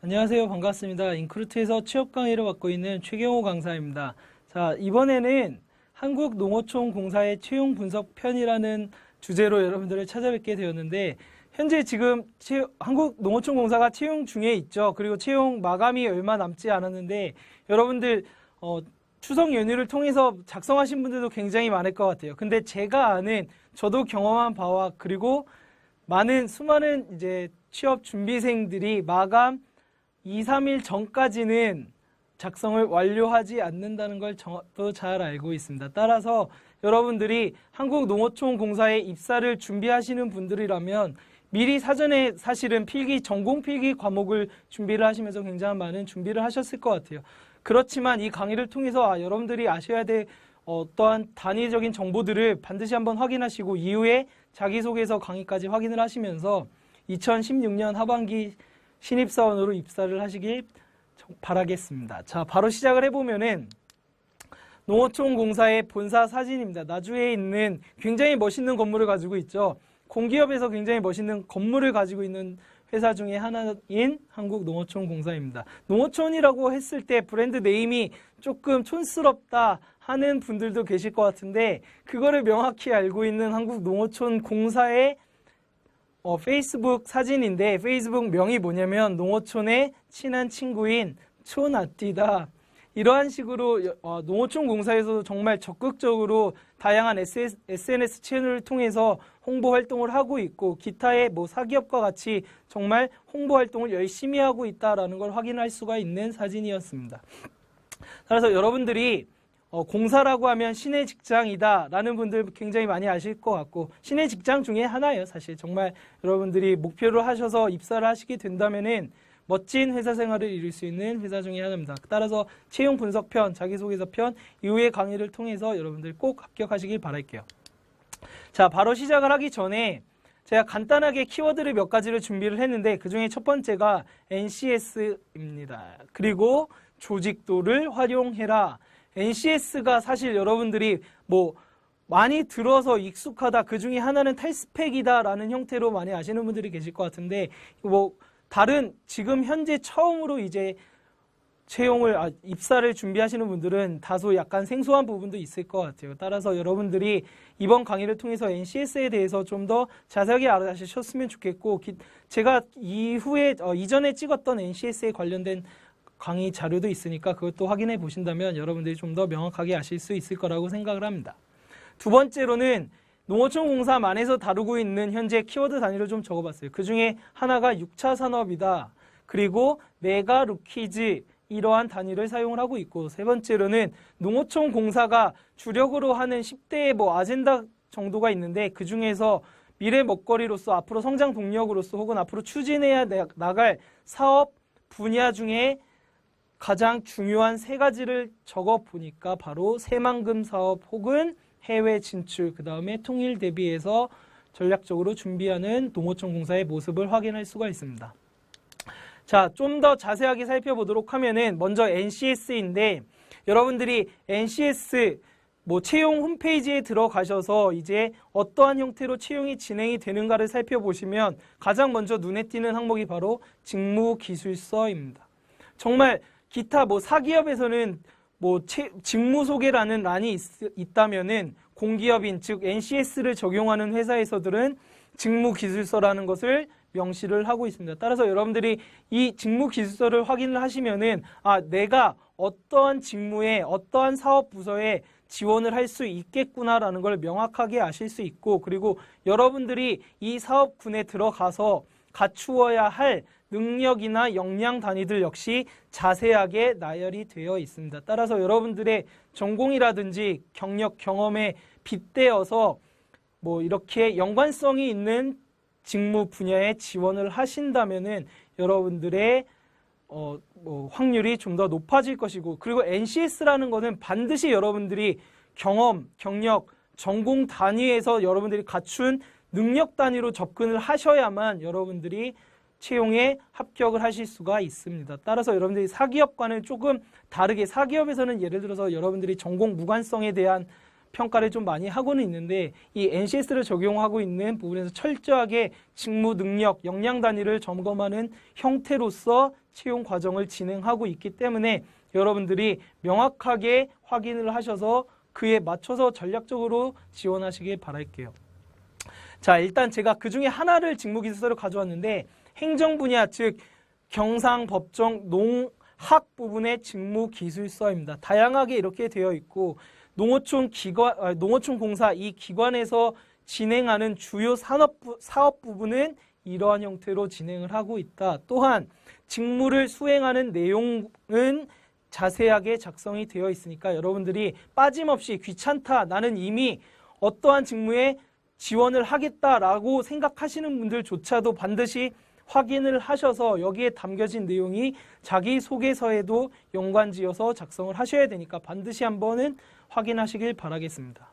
안녕하세요. 반갑습니다. 인크루트에서 취업 강의를 맡고 있는 최경호 강사입니다. 자, 이번에는 한국농어촌 공사의 채용 분석 편이라는 주제로 여러분들을 찾아뵙게 되었는데, 현재 지금 한국농어촌 공사가 채용 중에 있죠. 그리고 채용 마감이 얼마 남지 않았는데, 여러분들 추석 연휴를 통해서 작성하신 분들도 굉장히 많을 것 같아요. 근데 제가 아는, 저도 경험한 바와, 그리고 수많은 이제 취업 준비생들이 마감 2, 3일 전까지는 작성을 완료하지 않는다는 걸 저도 잘 알고 있습니다. 따라서 여러분들이 한국농어촌 공사에 입사를 준비하시는 분들이라면 미리 사전에 사실은 전공 필기 과목을 준비를 하시면서 굉장히 많은 준비를 하셨을 것 같아요. 그렇지만 이 강의를 통해서 여러분들이 아셔야 될 어떠한 단위적인 정보들을 반드시 한번 확인하시고, 이후에 자기소개서 강의까지 확인을 하시면서 2016년 하반기 신입사원으로 입사를 하시길 바라겠습니다. 자, 바로 시작을 해보면은 농어촌 공사의 본사 사진입니다. 나주에 있는 굉장히 멋있는 건물을 가지고 있죠. 공기업에서 굉장히 멋있는 건물을 가지고 있는 회사 중에 하나인 한국농어촌 공사입니다. 농어촌이라고 했을 때 브랜드 네임이 조금 촌스럽다 하는 분들도 계실 것 같은데, 그거를 명확히 알고 있는 한국농어촌 공사의 페이스북 사진인데, 페이스북 명이 뭐냐면 농어촌의 친한 친구인 촌아띠다. 이러한 식으로 농어촌 공사에서도 정말 적극적으로 다양한 SNS 채널을 통해서 홍보 활동을 하고 있고, 기타의 사기업과 같이 정말 홍보 활동을 열심히 하고 있다라는 걸 확인할 수가 있는 사진이었습니다. 따라서 여러분들이 공사라고 하면 신의 직장이다 라는 분들 굉장히 많이 아실 것 같고, 신의 직장 중에 하나예요. 사실 정말 여러분들이 목표로 하셔서 입사를 하시게 된다면은 멋진 회사 생활을 이룰 수 있는 회사 중에 하나입니다. 따라서 채용 분석편, 자기소개서 편 이후의 강의를 통해서 여러분들 꼭 합격하시길 바랄게요. 자, 바로 시작을 하기 전에 제가 간단하게 키워드를 몇 가지를 준비를 했는데, 그 중에 첫 번째가 NCS입니다. 그리고 조직도를 활용해라. NCS가 사실 여러분들이 많이 들어서 익숙하다, 그 중에 하나는 탈스펙이다 라는 형태로 많이 아시는 분들이 계실 것 같은데, 지금 현재 처음으로 이제 입사를 준비하시는 분들은 다소 약간 생소한 부분도 있을 것 같아요. 따라서 여러분들이 이번 강의를 통해서 NCS에 대해서 좀 더 자세하게 알아주셨으면 좋겠고, 제가 이전에 찍었던 NCS에 관련된 강의 자료도 있으니까 그것도 확인해 보신다면 여러분들이 좀 더 명확하게 아실 수 있을 거라고 생각을 합니다. 두 번째로는 농어촌 공사만에서 다루고 있는 현재 키워드 단위를 좀 적어봤어요. 그 중에 하나가 6차 산업이다. 그리고 메가 루키즈, 이러한 단위를 사용을 하고 있고, 세 번째로는 농어촌 공사가 주력으로 하는 10대의 아젠다 정도가 있는데, 그 중에서 미래 먹거리로서 앞으로 성장 동력으로서 혹은 앞으로 추진해야 나갈 사업 분야 중에 가장 중요한 세 가지를 적어보니까 바로 새만금 사업 혹은 해외 진출, 그 다음에 통일 대비해서 전략적으로 준비하는 농어촌 공사의 모습을 확인할 수가 있습니다. 자, 좀 더 자세하게 살펴보도록 하면은 먼저 NCS인데, 여러분들이 NCS 채용 홈페이지에 들어가셔서 이제 어떠한 형태로 채용이 진행이 되는가를 살펴보시면 가장 먼저 눈에 띄는 항목이 바로 직무기술서입니다. 정말 기타 사기업에서는 직무 소개라는 란이 있다면은 공기업인 즉 NCS를 적용하는 회사에서들은 직무 기술서라는 것을 명시를 하고 있습니다. 따라서 여러분들이 이 직무 기술서를 확인을 하시면은 내가 어떠한 직무에 어떠한 사업 부서에 지원을 할 수 있겠구나라는 걸 명확하게 아실 수 있고, 그리고 여러분들이 이 사업군에 들어가서 갖추어야 할 능력이나 역량 단위들 역시 자세하게 나열이 되어 있습니다. 따라서 여러분들의 전공이라든지 경력, 경험에 빗대어서 이렇게 연관성이 있는 직무 분야에 지원을 하신다면은 여러분들의 확률이 좀 더 높아질 것이고, 그리고 NCS라는 것은 반드시 여러분들이 경험, 경력, 전공 단위에서 여러분들이 갖춘 능력 단위로 접근을 하셔야만 여러분들이 채용에 합격을 하실 수가 있습니다. 따라서 여러분들이 사기업과는 조금 다르게, 사기업에서는 예를 들어서 여러분들이 전공 무관성에 대한 평가를 좀 많이 하고는 있는데 이 NCS를 적용하고 있는 부분에서 철저하게 직무 능력, 역량 단위를 점검하는 형태로서 채용 과정을 진행하고 있기 때문에 여러분들이 명확하게 확인을 하셔서 그에 맞춰서 전략적으로 지원하시길 바랄게요. 자, 일단 제가 그 중에 하나를 직무기술서를 가져왔는데 행정 분야, 즉 경상, 법정, 농학 부분의 직무기술서입니다. 다양하게 이렇게 되어 있고 농어촌 공사 이 기관에서 진행하는 주요 사업 부분은 이러한 형태로 진행을 하고 있다. 또한 직무를 수행하는 내용은 자세하게 작성이 되어 있으니까 여러분들이 빠짐없이 귀찮다, 나는 이미 어떠한 직무에 지원을 하겠다라고 생각하시는 분들조차도 반드시 확인을 하셔서 여기에 담겨진 내용이 자기소개서에도 연관지어서 작성을 하셔야 되니까 반드시 한번은 확인하시길 바라겠습니다.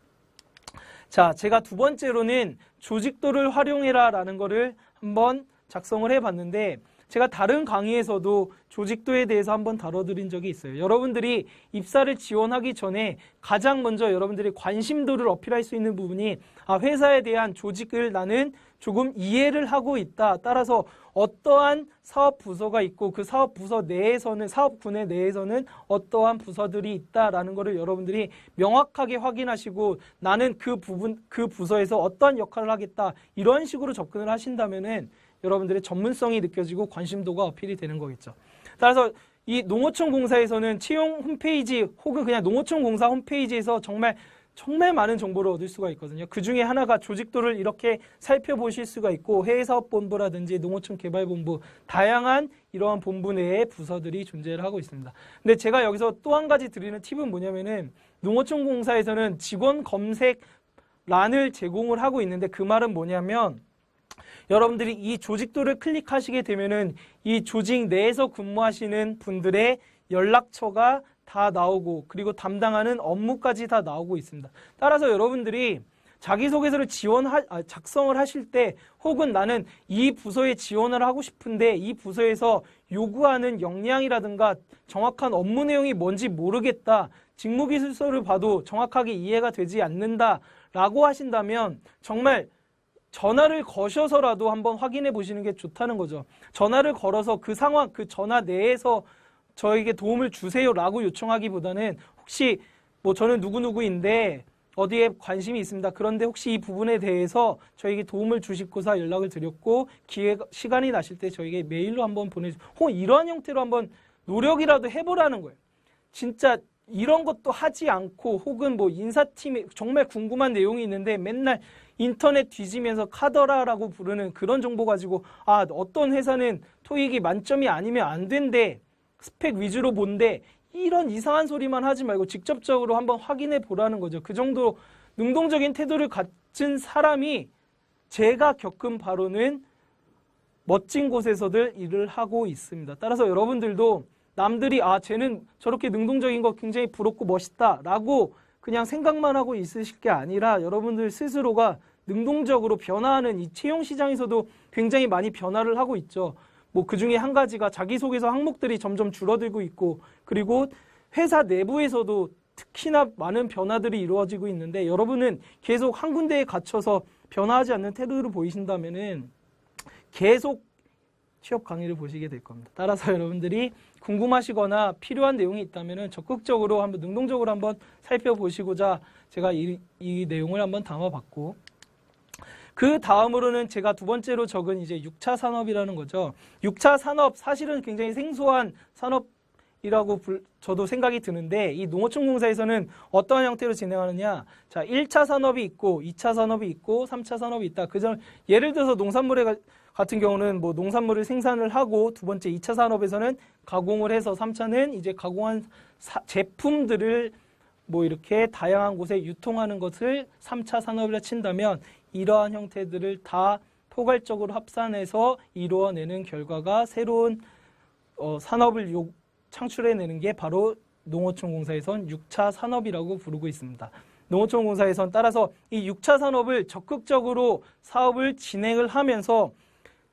자, 제가 두 번째로는 조직도를 활용해라 라는 거를 한번 작성을 해봤는데 제가 다른 강의에서도 조직도에 대해서 한번 다뤄드린 적이 있어요. 여러분들이 입사를 지원하기 전에 가장 먼저 여러분들이 관심도를 어필할 수 있는 부분이 회사에 대한 조직을 나는 조금 이해를 하고 있다. 따라서 어떠한 사업 부서가 있고 그 사업 부서 내에서는 사업군의 내에서는 어떠한 부서들이 있다라는 것을 여러분들이 명확하게 확인하시고 나는 그 부서에서 어떠한 역할을 하겠다 이런 식으로 접근을 하신다면은 여러분들의 전문성이 느껴지고 관심도가 어필이 되는 거겠죠. 따라서 이 농어촌 공사에서는 채용 홈페이지 혹은 그냥 농어촌 공사 홈페이지에서 정말 많은 정보를 얻을 수가 있거든요. 그 중에 하나가 조직도를 이렇게 살펴보실 수가 있고 해외사업본부라든지 농어촌 개발본부 다양한 이러한 본부 내에 부서들이 존재를 하고 있습니다. 근데 제가 여기서 또 한 가지 드리는 팁은 뭐냐면은 농어촌 공사에서는 직원 검색란을 제공을 하고 있는데 그 말은 뭐냐면 여러분들이 이 조직도를 클릭하시게 되면은 이 조직 내에서 근무하시는 분들의 연락처가 다 나오고 그리고 담당하는 업무까지 다 나오고 있습니다. 따라서 여러분들이 자기소개서를 작성을 하실 때 혹은 나는 이 부서에 지원을 하고 싶은데 이 부서에서 요구하는 역량이라든가 정확한 업무 내용이 뭔지 모르겠다. 직무기술서를 봐도 정확하게 이해가 되지 않는다라고 하신다면 정말 전화를 거셔서라도 한번 확인해 보시는 게 좋다는 거죠. 전화를 걸어서 그 상황, 그 전화 내에서 저에게 도움을 주세요라고 요청하기보다는 혹시 저는 누구누구인데 어디에 관심이 있습니다. 그런데 혹시 이 부분에 대해서 저에게 도움을 주시고자 연락을 드렸고 시간이 나실 때 저에게 메일로 한번 보내주세요. 혹은 이러한 형태로 한번 노력이라도 해보라는 거예요. 진짜 이런 것도 하지 않고 혹은 인사팀에 정말 궁금한 내용이 있는데 맨날 인터넷 뒤지면서 카더라라고 부르는 그런 정보 가지고 어떤 회사는 토익이 만점이 아니면 안 된대. 스펙 위주로 본데 이런 이상한 소리만 하지 말고 직접적으로 한번 확인해 보라는 거죠. 그 정도 능동적인 태도를 갖춘 사람이 제가 겪은 바로는 멋진 곳에서들 일을 하고 있습니다. 따라서 여러분들도 남들이 쟤는 저렇게 능동적인 거 굉장히 부럽고 멋있다라고 그냥 생각만 하고 있으실 게 아니라 여러분들 스스로가 능동적으로 변화하는 이 채용 시장에서도 굉장히 많이 변화를 하고 있죠. 그 중에 한 가지가 자기소개서 항목들이 점점 줄어들고 있고 그리고 회사 내부에서도 특히나 많은 변화들이 이루어지고 있는데 여러분은 계속 한 군데에 갇혀서 변화하지 않는 태도를 보이신다면은 계속 취업 강의를 보시게 될 겁니다. 따라서 여러분들이 궁금하시거나 필요한 내용이 있다면은 적극적으로 한번 능동적으로 한번 살펴보시고자 제가 이 내용을 한번 담아봤고 그 다음으로는 제가 두 번째로 적은 이제 6차 산업이라는 거죠. 6차 산업 사실은 굉장히 생소한 산업이라고 저도 생각이 드는데 이 농어촌 공사에서는 어떠한 형태로 진행하느냐. 자, 1차 산업이 있고 2차 산업이 있고 3차 산업이 있다. 예를 들어서 농산물에 같은 경우는 농산물을 생산을 하고 두 번째 2차 산업에서는 가공을 해서 3차는 이제 가공한 제품들을 이렇게 다양한 곳에 유통하는 것을 3차 산업이라 친다면 이러한 형태들을 다 포괄적으로 합산해서 이루어내는 결과가 새로운 산업을 창출해내는 게 바로 농어촌 공사에선 6차 산업이라고 부르고 있습니다. 농어촌 공사에선 따라서 이 6차 산업을 적극적으로 사업을 진행을 하면서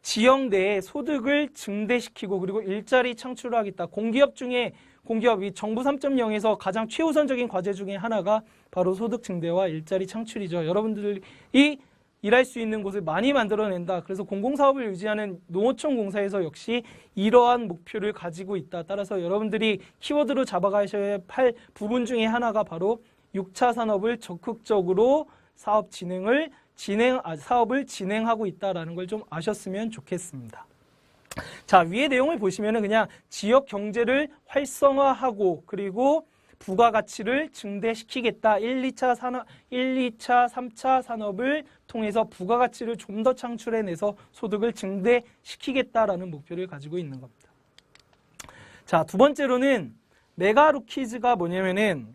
지역 내에 소득을 증대시키고 그리고 일자리 창출을 하겠다. 공기업 중에 공기업이 정부 3.0에서 가장 최우선적인 과제 중에 하나가 바로 소득 증대와 일자리 창출이죠. 여러분들이 일할 수 있는 곳을 많이 만들어낸다. 그래서 공공사업을 유지하는 농어촌 공사에서 역시 이러한 목표를 가지고 있다. 따라서 여러분들이 키워드로 잡아가셔야 할 부분 중에 하나가 바로 6차 산업을 적극적으로 사업을 진행하고 있다라는 걸 좀 아셨으면 좋겠습니다. 자, 위의 내용을 보시면은 그냥 지역 경제를 활성화하고 그리고 부가가치를 증대시키겠다. 1, 2차, 3차 산업을 통해서 부가가치를 좀 더 창출해내서 소득을 증대시키겠다라는 목표를 가지고 있는 겁니다. 자, 두 번째로는 메가루키즈가 뭐냐면은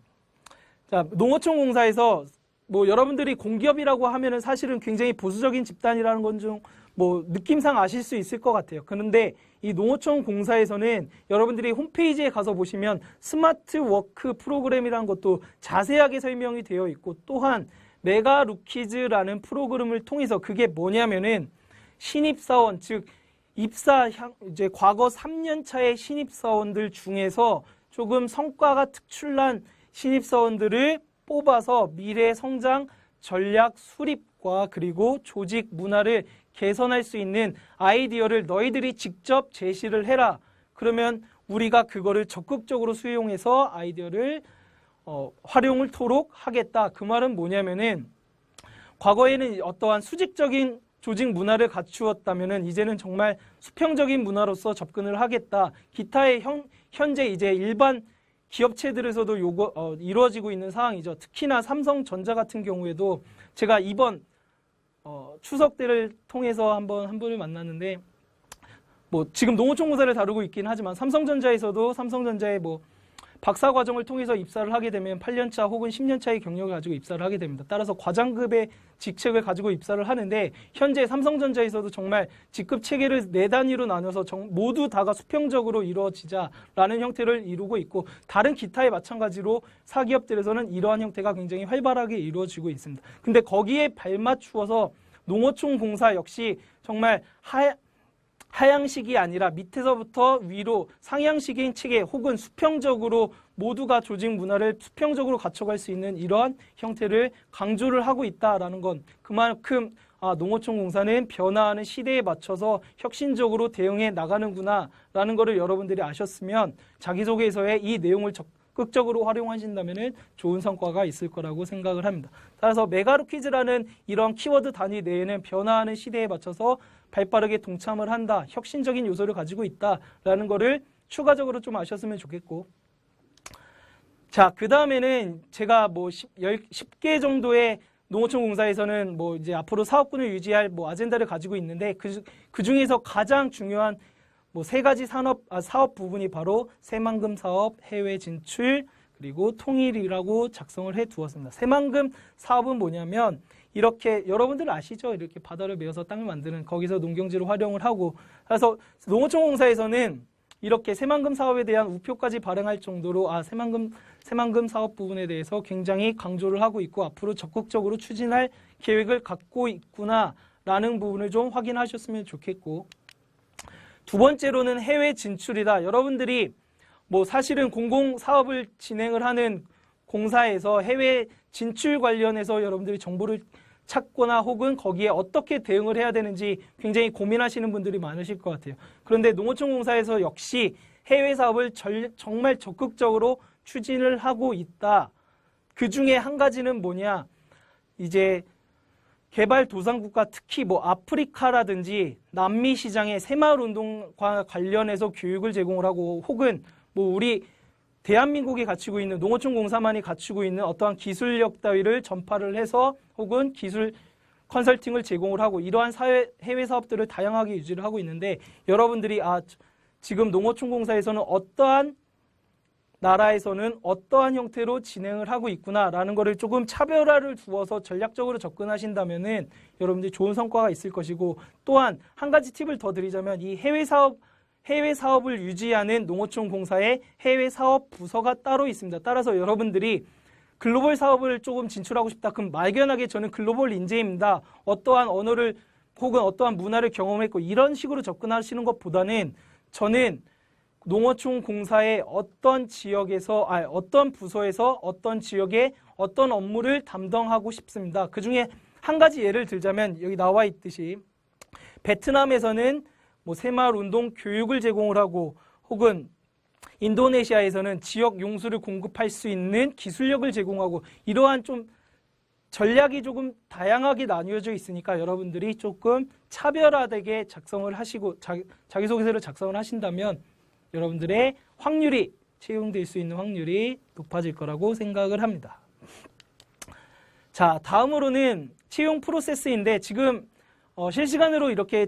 자, 농어촌 공사에서 뭐 여러분들이 공기업이라고 하면은 사실은 굉장히 보수적인 집단이라는 건 좀 뭐 느낌상 아실 수 있을 것 같아요. 그런데 이 농어촌 공사에서는 여러분들이 홈페이지에 가서 보시면 스마트 워크 프로그램이라는 것도 자세하게 설명이 되어 있고 또한 메가루키즈라는 프로그램을 통해서 그게 뭐냐면은 신입사원 즉 이제 과거 3년 차의 신입사원들 중에서 조금 성과가 특출난 신입사원들을 뽑아서 미래 성장 전략 수립과 그리고 조직 문화를 개선할 수 있는 아이디어를 너희들이 직접 제시를 해라. 그러면 우리가 그거를 적극적으로 수용해서 아이디어를 활용을 토록 하겠다. 그 말은 뭐냐면은 과거에는 어떠한 수직적인 조직 문화를 갖추었다면은 이제는 정말 수평적인 문화로서 접근을 하겠다. 기타의 현재 이제 일반 기업체들에서도 이루어지고 있는 상황이죠. 특히나 삼성전자 같은 경우에도 제가 이번 추석 때를 통해서 한 분을 만났는데 뭐 지금 농어촌 공사를 다루고 있긴 하지만 삼성전자에서도 삼성전자의 뭐 박사 과정을 통해서 입사를 하게 되면 8년차 혹은 10년차의 경력을 가지고 입사를 하게 됩니다. 따라서 과장급의 직책을 가지고 입사를 하는데 현재 삼성전자에서도 정말 직급 체계를 4단위로 나눠서 모두 다가 수평적으로 이루어지자라는 형태를 이루고 있고 다른 기타에 마찬가지로 사기업들에서는 이러한 형태가 굉장히 활발하게 이루어지고 있습니다. 근데 거기에 발맞추어서 농어촌 공사 역시 정말 하향식이 아니라 밑에서부터 위로 상향식인 체계 혹은 수평적으로 모두가 조직 문화를 수평적으로 갖춰갈 수 있는 이러한 형태를 강조를 하고 있다라는 건 그만큼 농어촌 공사는 변화하는 시대에 맞춰서 혁신적으로 대응해 나가는구나 라는 것을 여러분들이 아셨으면 자기소개서에 이 내용을 적극적으로 활용하신다면 좋은 성과가 있을 거라고 생각을 합니다. 따라서 메가루키즈라는 이런 키워드 단위 내에는 변화하는 시대에 맞춰서 발빠르게 동참을 한다, 혁신적인 요소를 가지고 있다라는 거를 추가적으로 좀 아셨으면 좋겠고, 자, 그 다음에는 제가 뭐 10개 정도의 농어촌 공사에서는 뭐 이제 앞으로 사업군을 유지할 뭐 아젠다를 가지고 있는데 그 중에서 가장 중요한 뭐 3가지 사업 부분이 바로 새만금 사업, 해외 진출, 그리고 통일이라고 작성을 해 두었습니다. 새만금 사업은 뭐냐면 이렇게 여러분들 아시죠? 이렇게 바다를 메어서 땅을 만드는 거기서 농경지로 활용을 하고 그래서 농어촌 공사에서는 이렇게 새만금 사업에 대한 우표까지 발행할 정도로 새만금 사업 부분에 대해서 굉장히 강조를 하고 있고 앞으로 적극적으로 추진할 계획을 갖고 있구나라는 부분을 좀 확인하셨으면 좋겠고 두 번째로는 해외 진출이다. 여러분들이 뭐 사실은 공공사업을 진행을 하는 공사에서 해외 진출 관련해서 여러분들이 정보를 찾거나 혹은 거기에 어떻게 대응을 해야 되는지 굉장히 고민하시는 분들이 많으실 것 같아요. 그런데 농어촌 공사에서 역시 해외 사업을 정말 적극적으로 추진을 하고 있다. 그 중에 한 가지는 뭐냐? 이제 개발도상국가 특히 뭐 아프리카라든지 남미 시장의 새마을 운동과 관련해서 교육을 제공을 하고 혹은 뭐 우리 대한민국이 갖추고 있는 농어촌 공사만이 갖추고 있는 어떠한 기술력 따위를 전파를 해서 혹은 기술 컨설팅을 제공을 하고 이러한 해외 사업들을 다양하게 유지를 하고 있는데 여러분들이 지금 농어촌 공사에서는 어떠한 나라에서는 어떠한 형태로 진행을 하고 있구나라는 것을 조금 차별화를 두어서 전략적으로 접근하신다면은 여러분들이 좋은 성과가 있을 것이고 또한 한 가지 팁을 더 드리자면 이 해외 사업을 유지하는 농어촌 공사의 해외 사업 부서가 따로 있습니다. 따라서 여러분들이 글로벌 사업을 조금 진출하고 싶다. 그럼 막연하게 저는 글로벌 인재입니다. 어떠한 언어를 혹은 어떠한 문화를 경험했고 이런 식으로 접근하시는 것보다는 저는 농어촌 공사의 어떤 지역에서, 어떤 부서에서 어떤 지역에 어떤 업무를 담당하고 싶습니다. 그 중에 한 가지 예를 들자면 여기 나와 있듯이 베트남에서는 뭐 새마을 운동 교육을 제공을 하고 혹은 인도네시아에서는 지역 용수를 공급할 수 있는 기술력을 제공하고 이러한 좀 전략이 조금 다양하게 나뉘어져 있으니까 여러분들이 조금 차별화되게 작성을 하시고 자기소개서를 작성을 하신다면 여러분들의 확률이 채용될 수 있는 확률이 높아질 거라고 생각을 합니다. 자, 다음으로는 채용 프로세스인데 지금 실시간으로 이렇게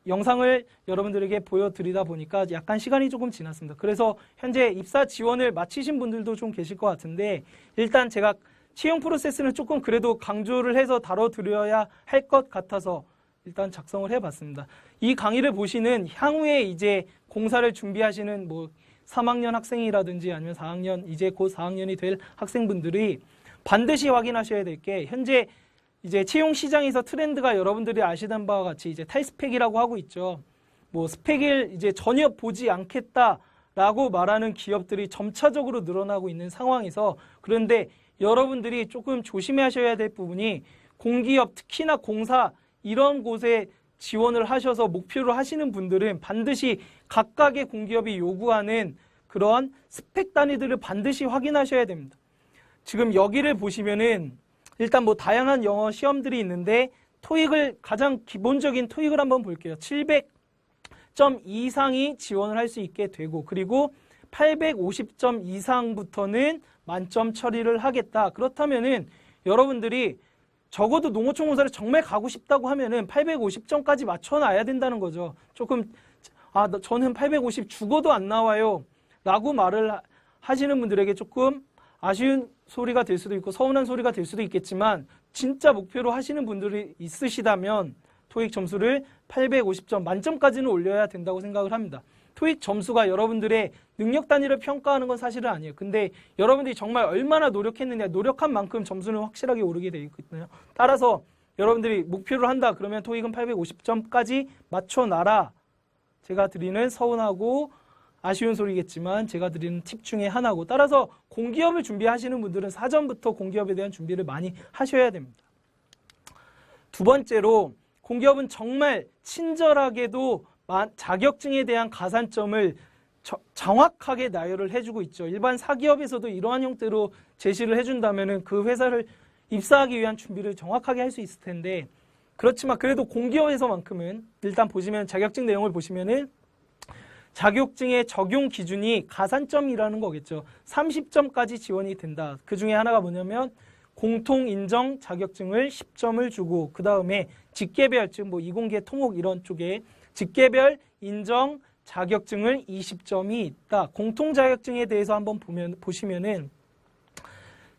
영상을 여러분들에게 보여드리다 보니까 약간 시간이 조금 지났습니다. 그래서 현재 입사 지원을 마치신 분들도 좀 계실 것 같은데 일단 제가 채용 프로세스는 조금 그래도 강조를 해서 다뤄드려야 할 것 같아서 일단 작성을 해봤습니다. 이 강의를 보시는 향후에 이제 공사를 준비하시는 뭐 3학년 학생이라든지 아니면 4학년, 이제 곧 4학년이 될 학생분들이 반드시 확인하셔야 될 게 현재 이제 채용 시장에서 트렌드가 여러분들이 아시는 바와 같이 이제 탈스펙이라고 하고 있죠. 뭐 스펙을 이제 전혀 보지 않겠다라고 말하는 기업들이 점차적으로 늘어나고 있는 상황에서 그런데 여러분들이 조금 조심하셔야 될 부분이 공기업, 특히나 공사 이런 곳에 지원을 하셔서 목표로 하시는 분들은 반드시 각각의 공기업이 요구하는 그런 스펙 단위들을 반드시 확인하셔야 됩니다. 지금 여기를 보시면은 일단 뭐 다양한 영어 시험들이 있는데 토익을 가장 기본적인 토익을 한번 볼게요. 700점 이상이 지원을 할 수 있게 되고 그리고 850점 이상부터는 만점 처리를 하겠다. 그렇다면은 여러분들이 적어도 농어촌 공사를 정말 가고 싶다고 하면은 850점까지 맞춰놔야 된다는 거죠. 조금 저는 850 죽어도 안 나와요 라고 말을 하시는 분들에게 조금 아쉬운 소리가 될 수도 있고 서운한 소리가 될 수도 있겠지만 진짜 목표로 하시는 분들이 있으시다면 토익 점수를 850점 만점까지는 올려야 된다고 생각을 합니다. 토익 점수가 여러분들의 능력 단위를 평가하는 건 사실은 아니에요. 근데 여러분들이 정말 얼마나 노력했느냐, 노력한 만큼 점수는 확실하게 오르게 되어 있거든요. 따라서 여러분들이 목표를 한다 그러면 토익은 850점까지 맞춰놔라. 제가 드리는 서운하고 아쉬운 소리겠지만 제가 드리는 팁 중에 하나고 따라서 공기업을 준비하시는 분들은 사전부터 공기업에 대한 준비를 많이 하셔야 됩니다. 두 번째로 공기업은 정말 친절하게도 자격증에 대한 가산점을 정확하게 나열을 해주고 있죠. 일반 사기업에서도 이러한 형태로 제시를 해준다면 그 회사를 입사하기 위한 준비를 정확하게 할 수 있을 텐데 그렇지만 그래도 공기업에서만큼은 일단 보시면 자격증 내용을 보시면은 자격증의 적용 기준이 가산점이라는 거겠죠. 30점까지 지원이 된다. 그 중에 하나가 뭐냐면 공통인정 자격증을 10점을 주고 그 다음에 직계별, 즉 뭐 이공계 토목 이런 쪽에 직계별 인정 자격증을 20점이 있다. 공통 자격증에 대해서 한번 보시면은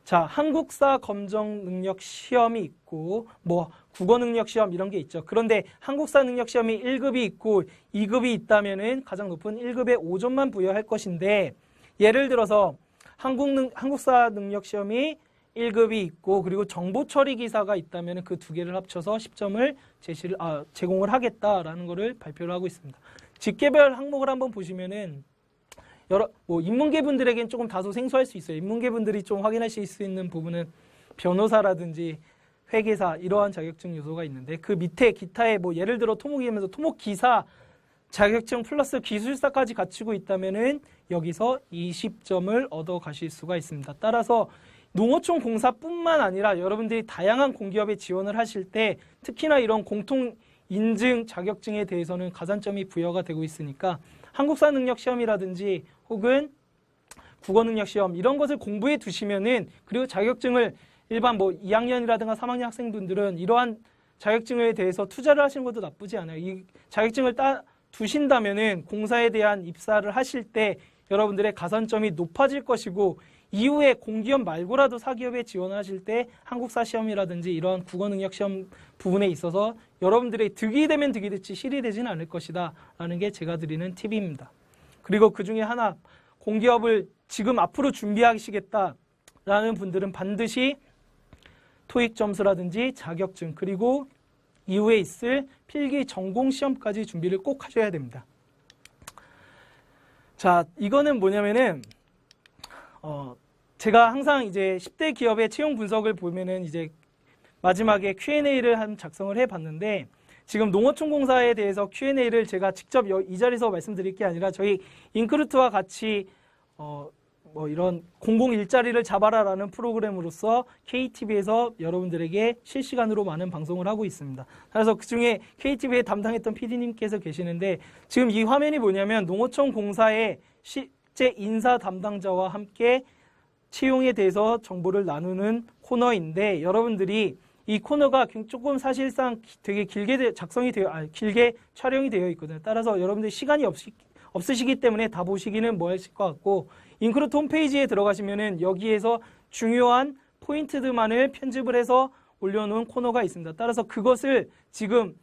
자, 한국사 검정 능력 시험이 있고 뭐 국어 능력 시험 이런 게 있죠. 그런데 한국사 능력 시험이 1급이 있고 2급이 있다면은 가장 높은 1급에 5점만 부여할 것인데 예를 들어서 한국사 능력 시험이 1급이 있고 그리고 정보 처리 기사가 있다면 그 두 개를 합쳐서 10점을 제공을 하겠다라는 것을 발표를 하고 있습니다. 직계별 항목을 한번 보시면은 인문계 분들에겐 조금 다소 생소할 수 있어요. 인문계 분들이 좀 확인하실 수 있는 부분은 변호사라든지 회계사 이러한 자격증 요소가 있는데 그 밑에 기타의 뭐 예를 들어 토목이면서 토목기사 자격증 플러스 기술사까지 갖추고 있다면은 여기서 20점을 얻어 가실 수가 있습니다. 따라서 농어촌 공사뿐만 아니라 여러분들이 다양한 공기업에 지원을 하실 때 특히나 이런 공통 인증 자격증에 대해서는 가산점이 부여가 되고 있으니까 한국사 능력 시험이라든지 혹은 국어 능력 시험 이런 것을 공부해 두시면은 그리고 자격증을 일반 뭐 2학년이라든가 3학년 학생분들은 이러한 자격증에 대해서 투자를 하시는 것도 나쁘지 않아요. 이 자격증을 두신다면은 공사에 대한 입사를 하실 때 여러분들의 가산점이 높아질 것이고 이후에 공기업 말고라도 사기업에 지원하실 때 한국사 시험이라든지 이런 국어 능력 시험 부분에 있어서 여러분들의 득이 되면 득이 됐지 실이 되지는 않을 것이다 라는 게 제가 드리는 팁입니다. 그리고 그 중에 하나 공기업을 지금 앞으로 준비하시겠다라는 분들은 반드시 토익 점수라든지 자격증 그리고 이후에 있을 필기 전공 시험까지 준비를 꼭 하셔야 됩니다. 자, 이거는 뭐냐면은 제가 항상 이제 10대 기업의 채용 분석을 보면은 이제 마지막에 Q&A를 작성을 해봤는데, 지금 농어촌공사에 대해서 Q&A를 제가 직접 이 자리에서 말씀드릴 게 아니라 저희 인크루트와 같이 뭐 이런 공공 일자리를 잡아라라는 프로그램으로서 KTV에서 여러분들에게 실시간으로 많은 방송을 하고 있습니다. 그래서 그중에 KTV에 담당했던 PD님께서 계시는데, 지금 이 화면이 뭐냐면 농어촌공사의 실제 인사 담당자와 함께 채용에 대해서 정보를 나누는 코너인데, 여러분들이 이 코너가 조금 사실상 되게 길게 길게 촬영이 되어 있거든요. 따라서 여러분들 시간이 없으시기 때문에 다 보시기는 뭐하실 것 같고, 인크루트 홈페이지에 들어가시면은 여기에서 중요한 포인트들만을 편집을 해서 올려놓은 코너가 있습니다. 따라서 그것을 지금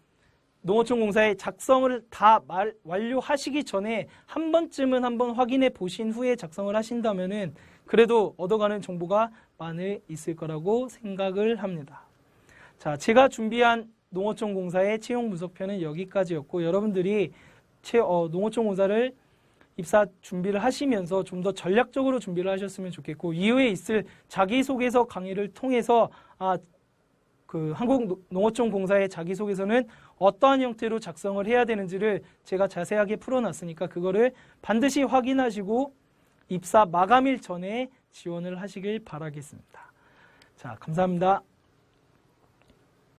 농어촌공사에 작성을 다 완료하시기 전에 한 번쯤은 한번 확인해 보신 후에 작성을 하신다면은 그래도 얻어가는 정보가 많이 있을 거라고 생각을 합니다. 자, 제가 준비한 농어촌공사의 채용 분석편은 여기까지였고, 여러분들이 농어촌공사를 입사 준비를 하시면서 좀 더 전략적으로 준비를 하셨으면 좋겠고, 이후에 있을 자기소개서 강의를 통해서 한국농어촌공사의 자기소개서는 어떠한 형태로 작성을 해야 되는지를 제가 자세하게 풀어놨으니까 그거를 반드시 확인하시고 입사 마감일 전에 지원을 하시길 바라겠습니다. 자, 감사합니다.